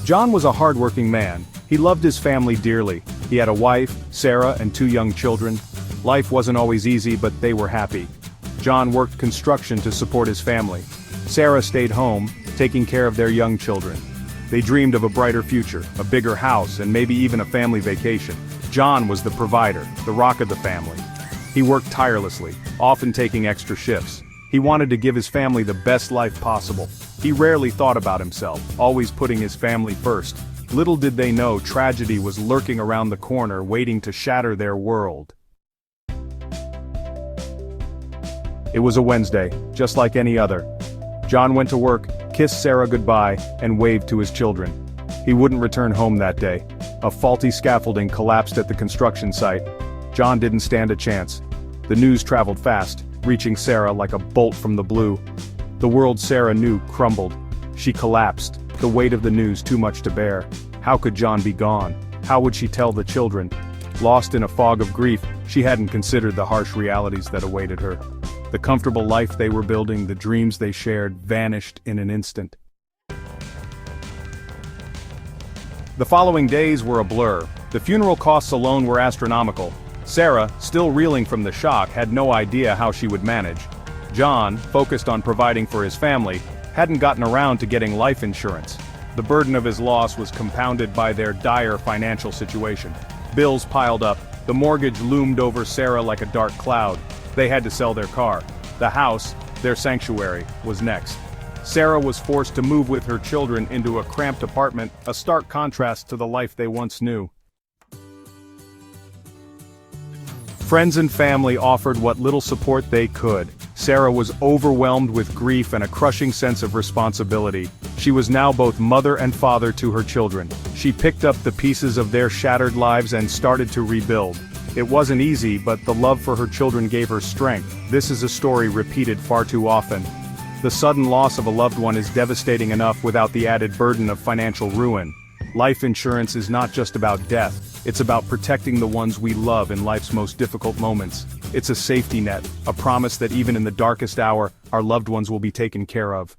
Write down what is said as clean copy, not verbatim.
John was a hardworking man. He loved his family dearly. He had a wife, Sarah, and 2 young children. Life wasn't always easy, but they were happy. John worked construction to support his family. Sarah stayed home, taking care of their young children. They dreamed of a brighter future, a bigger house, and maybe even a family vacation. John was the provider, the rock of the family. He worked tirelessly, often taking extra shifts. He wanted to give his family the best life possible. He rarely thought about himself, always putting his family first. Little did they know tragedy was lurking around the corner, waiting to shatter their world. It was a Wednesday, just like any other. John went to work, kissed Sarah goodbye, and waved to his children. He wouldn't return home that day. A faulty scaffolding collapsed at the construction site. John didn't stand a chance. The news traveled fast, reaching Sarah like a bolt from the blue. The world Sarah knew crumbled. She collapsed, the weight of the news too much to bear. How could John be gone? How would she tell the children? Lost in a fog of grief, she hadn't considered the harsh realities that awaited her. The comfortable life they were building, the dreams they shared, vanished in an instant. The following days were a blur. The funeral costs alone were astronomical. Sarah, still reeling from the shock, had no idea how she would manage. John, focused on providing for his family, hadn't gotten around to getting life insurance. The burden of his loss was compounded by their dire financial situation. Bills piled up, the mortgage loomed over Sarah like a dark cloud. They had to sell their car. The house, their sanctuary, was next. Sarah was forced to move with her children into a cramped apartment, a stark contrast to the life they once knew. Friends and family offered what little support they could. Sarah was overwhelmed with grief and a crushing sense of responsibility. She was now both mother and father to her children. She picked up the pieces of their shattered lives and started to rebuild. It wasn't easy, but the love for her children gave her strength. This is a story repeated far too often. The sudden loss of a loved one is devastating enough without the added burden of financial ruin. Life insurance is not just about death, it's about protecting the ones we love in life's most difficult moments. It's a safety net, a promise that even in the darkest hour, our loved ones will be taken care of.